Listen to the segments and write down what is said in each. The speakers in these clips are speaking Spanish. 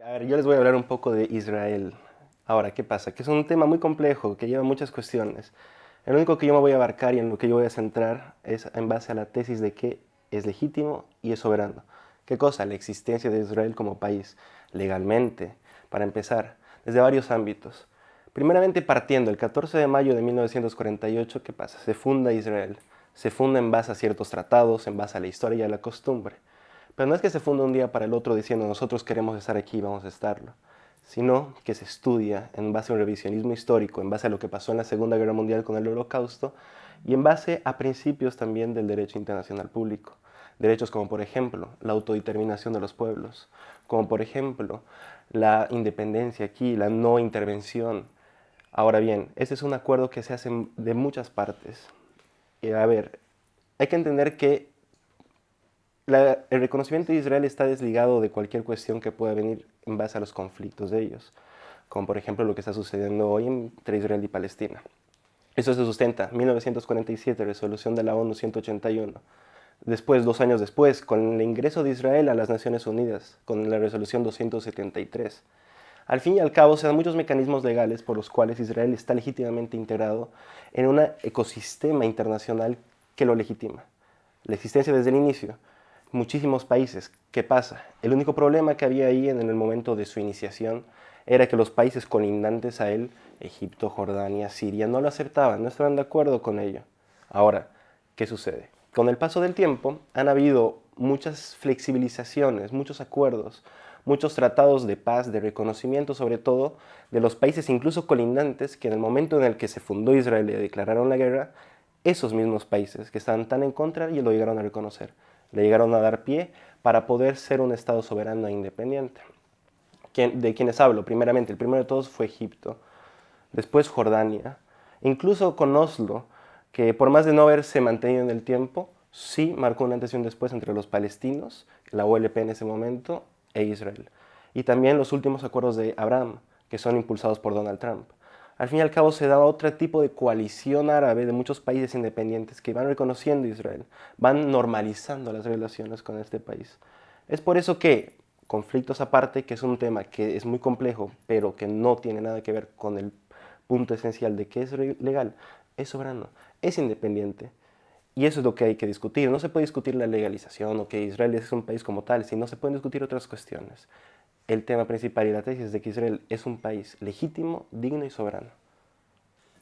A ver, yo les voy a hablar un poco de Israel. Ahora, ¿qué pasa? Que es un tema muy complejo, que lleva muchas cuestiones. El único que yo me voy a abarcar y en lo que yo voy a centrar es en base a la tesis de que es legítimo y es soberano. ¿Qué cosa? La existencia de Israel como país, legalmente, para empezar, desde varios ámbitos. Primeramente partiendo, el 14 de mayo de 1948, ¿qué pasa? Se funda Israel. Se funda en base a ciertos tratados, en base a la historia y a la costumbre. Pero no es que se funda un día para el otro diciendo nosotros queremos estar aquí y vamos a estarlo, sino que se estudia en base a un revisionismo histórico, en base a lo que pasó en la Segunda Guerra Mundial con el Holocausto y en base a principios también del derecho internacional público. Derechos como por ejemplo la autodeterminación de los pueblos, como por ejemplo la independencia aquí, la no intervención. Ahora bien, este es un acuerdo que se hace de muchas partes. A ver, hay que entender que el reconocimiento de Israel está desligado de cualquier cuestión que pueda venir en base a los conflictos de ellos, como por ejemplo lo que está sucediendo hoy entre Israel y Palestina. Eso se sustenta, 1947, resolución de la ONU 181. Después, 2 años después, con el ingreso de Israel a las Naciones Unidas, con la resolución 273. Al fin y al cabo, se dan muchos mecanismos legales por los cuales Israel está legítimamente integrado en un ecosistema internacional que lo legitima. La existencia desde el inicio, muchísimos países. ¿Qué pasa? El único problema que había ahí en el momento de su iniciación era que los países colindantes a él, Egipto, Jordania, Siria, no lo aceptaban, no estaban de acuerdo con ello. Ahora, ¿qué sucede? Con el paso del tiempo han habido muchas flexibilizaciones, muchos acuerdos, muchos tratados de paz, de reconocimiento sobre todo de los países incluso colindantes que en el momento en el que se fundó Israel y declararon la guerra, esos mismos países que estaban tan en contra y lo llegaron a reconocer, le llegaron a dar pie para poder ser un Estado soberano e independiente. ¿De quienes hablo? Primeramente, el primero de todos fue Egipto, después Jordania, incluso con Oslo, que por más de no haberse mantenido en el tiempo, sí marcó un antes y un después entre los palestinos, la OLP en ese momento, e Israel. Y también los últimos acuerdos de Abraham, que son impulsados por Donald Trump. Al fin y al cabo se daba otro tipo de coalición árabe de muchos países independientes que van reconociendo a Israel, van normalizando las relaciones con este país. Es por eso que, conflictos aparte, que es un tema que es muy complejo, pero que no tiene nada que ver con el punto esencial de que es legal, es soberano, es independiente. Y eso es lo que hay que discutir. No se puede discutir la legalización o que Israel es un país como tal, sino se pueden discutir otras cuestiones. El tema principal y la tesis es de que Israel es un país legítimo, digno y soberano.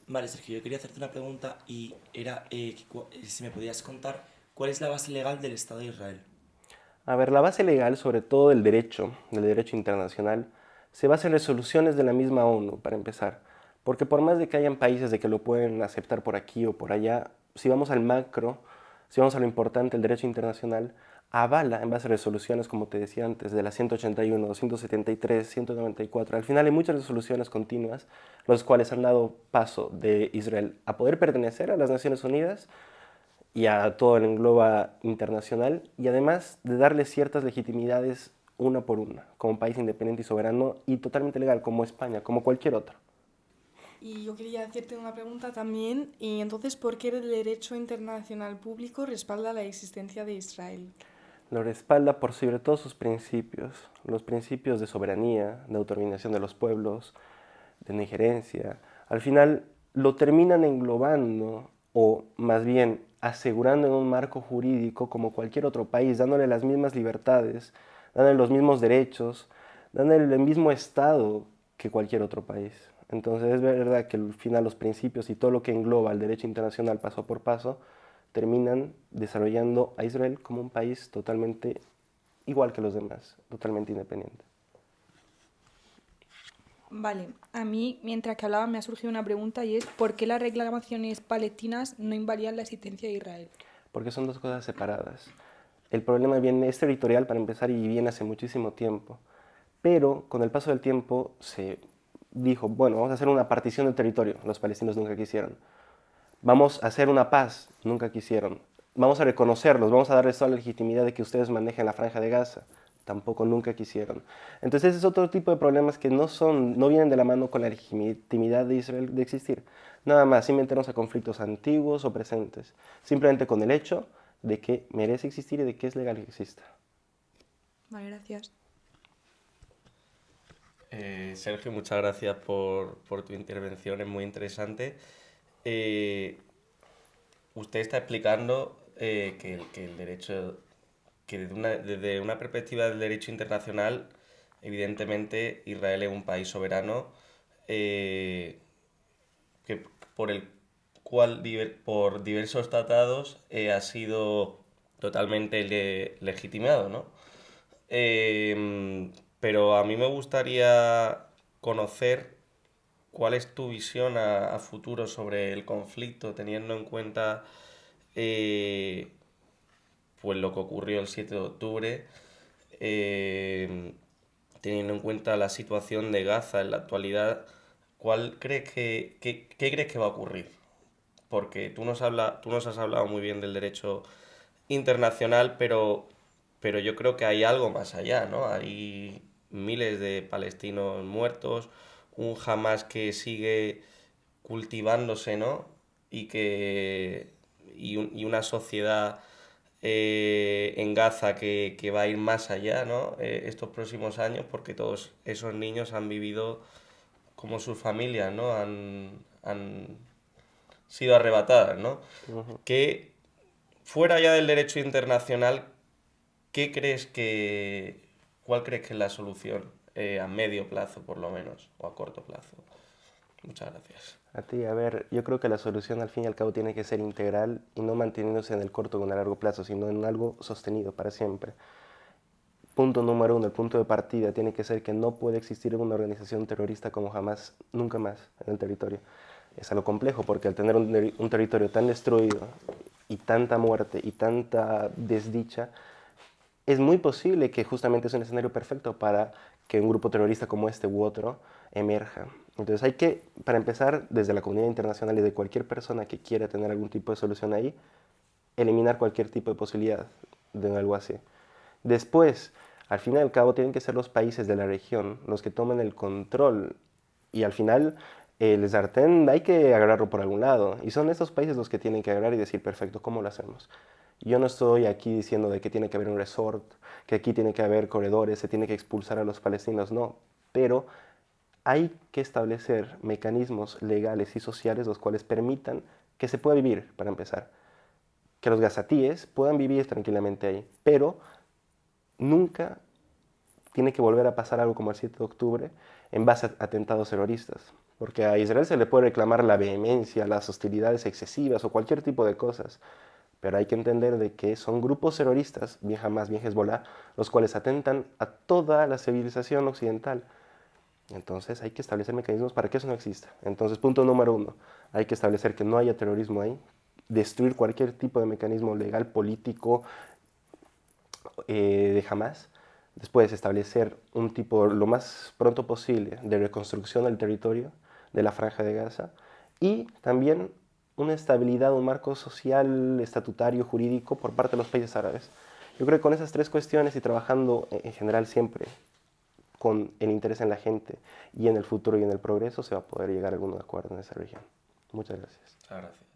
Vale, Sergio, yo quería hacerte una pregunta y era si me podías contar cuál es la base legal del Estado de Israel. A ver, la base legal, sobre todo del derecho internacional, se basa en resoluciones de la misma ONU, para empezar. Porque por más de que hayan países de que lo pueden aceptar por aquí o por allá, si vamos al macro, si vamos a lo importante, el derecho internacional avala en base a resoluciones, como te decía antes, de la 181, 273, 194. Al final hay muchas resoluciones continuas, los cuales han dado paso de Israel a poder pertenecer a las Naciones Unidas y a todo el engloba internacional, y además de darle ciertas legitimidades una por una, como país independiente y soberano y totalmente legal, como España, como cualquier otro. Y yo quería hacerte una pregunta también, y entonces, ¿por qué el derecho internacional público respalda la existencia de Israel? Lo respalda por sobre todo sus principios, los principios de soberanía, de autodeterminación de los pueblos, de no injerencia. Al final lo terminan englobando, o más bien asegurando en un marco jurídico como cualquier otro país, dándole las mismas libertades, dándole los mismos derechos, dándole el mismo estado que cualquier otro país. Entonces es verdad que al final los principios y todo lo que engloba el derecho internacional paso por paso terminan desarrollando a Israel como un país totalmente igual que los demás, totalmente independiente. Vale, a mí, mientras que hablaba, me ha surgido una pregunta y es ¿por qué las reclamaciones palestinas no invalidan la existencia de Israel? Porque son dos cosas separadas. El problema viene, es territorial para empezar y viene hace muchísimo tiempo. Pero con el paso del tiempo se dijo, bueno, vamos a hacer una partición del territorio. Los palestinos nunca quisieron. Vamos a hacer una paz. Nunca quisieron. Vamos a reconocerlos, vamos a darles toda la legitimidad de que ustedes manejen la franja de Gaza. Tampoco nunca quisieron. Entonces ese es otro tipo de problemas que no vienen de la mano con la legitimidad de Israel de existir. Nada más, sin meternos a conflictos antiguos o presentes. Simplemente con el hecho de que merece existir y de que es legal que exista. Vale, gracias. Sergio, muchas gracias por tu intervención, es muy interesante. Usted está explicando que el derecho, que desde una perspectiva del derecho internacional, evidentemente Israel es un país soberano eh, que por el cual por diversos tratados ha sido totalmente legitimado, ¿no? Pero a mí me gustaría conocer cuál es tu visión a futuro sobre el conflicto, teniendo en cuenta eh, pues lo que ocurrió el 7 de octubre, eh, teniendo en cuenta la situación de Gaza en la actualidad, ¿qué crees que va a ocurrir? Porque tú nos has hablado muy bien del derecho internacional, pero yo creo que hay algo más allá, ¿no? Hay miles de palestinos muertos, un Hamas que sigue cultivándose, ¿no? Y una sociedad en Gaza que va a ir más allá, ¿no? Estos próximos años, porque todos esos niños han vivido como sus familias, ¿no? Han sido arrebatadas, ¿no? Ujú. Que fuera ya del derecho internacional, ¿qué crees que, ¿cuál crees que es la solución a medio plazo, por lo menos, o a corto plazo? Muchas gracias. A ti, a ver, yo creo que la solución al fin y al cabo tiene que ser integral y no manteniéndose en el corto o en el largo plazo, sino en algo sostenido para siempre. Punto número uno, el punto de partida tiene que ser que no puede existir una organización terrorista como jamás, nunca más en el territorio. Es algo complejo porque al tener un territorio tan destruido y tanta muerte y tanta desdicha, es muy posible que justamente es un escenario perfecto para que un grupo terrorista como este u otro emerja. Entonces hay que, para empezar, desde la comunidad internacional y de cualquier persona que quiera tener algún tipo de solución ahí, eliminar cualquier tipo de posibilidad de algo así. Después, al fin y al cabo, tienen que ser los países de la región los que tomen el control. Y al final, el sartén hay que agarrarlo por algún lado. Y son estos países los que tienen que agarrar y decir, perfecto, ¿cómo lo hacemos? Yo no estoy aquí diciendo de que tiene que haber un resort, que aquí tiene que haber corredores, se tiene que expulsar a los palestinos, no. Pero hay que establecer mecanismos legales y sociales los cuales permitan que se pueda vivir, para empezar. Que los gazatíes puedan vivir tranquilamente ahí. Pero nunca tiene que volver a pasar algo como el 7 de octubre en base a atentados terroristas. Porque a Israel se le puede reclamar la vehemencia, las hostilidades excesivas o cualquier tipo de cosas. Pero hay que entender de que son grupos terroristas, bien Hamas, bien Hezbollah, los cuales atentan a toda la civilización occidental. Entonces hay que establecer mecanismos para que eso no exista. Entonces, punto número uno, hay que establecer que no haya terrorismo ahí, destruir cualquier tipo de mecanismo legal, político, de Hamas. Después establecer un tipo, lo más pronto posible, de reconstrucción del territorio de la Franja de Gaza y también una estabilidad, un marco social, estatutario, jurídico por parte de los países árabes. Yo creo que con esas tres cuestiones y trabajando en general siempre con el interés en la gente y en el futuro y en el progreso se va a poder llegar a algún acuerdo en esa región. Muchas gracias. Muchas gracias.